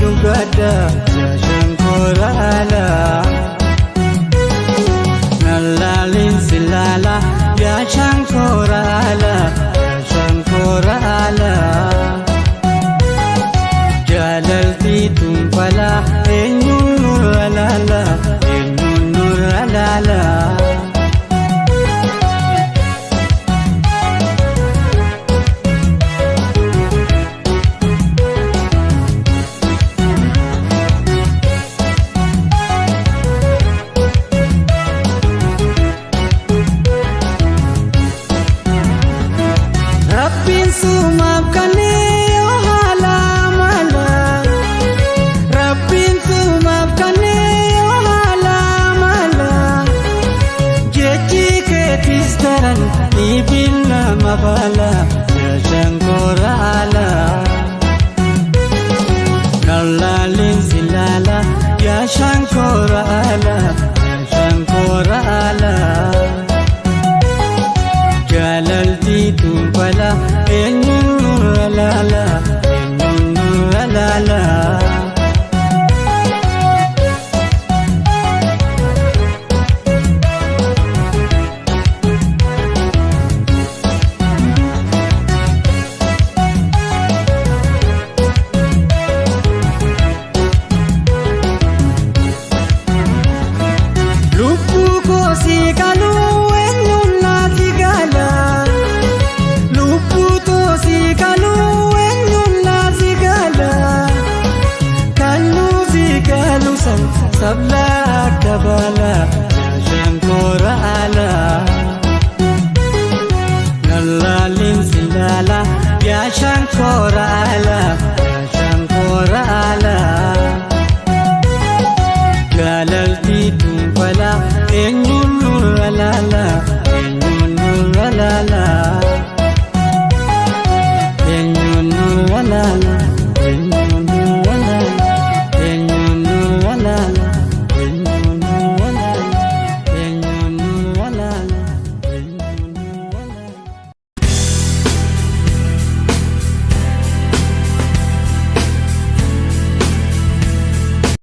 dugada Shankorala Nalalin silala Ya Shankorala Shankorala Jalalti tumpala Enyun nuralala Enyun nuralala Rabbin sumapkani o halamala Rabbin sumapkani o halamala Jechi ke tistaran ibilla mabala Ya Shankorala Nalalin silala Ya Shankorala Ya Shankorala Jalalti tumpala Enyun nuralala Enyun nuralala Lupu ko si kalu Enyun nati gala Lupu to si kalu Enyun nati gala Kalu si kalu san Sabla akaba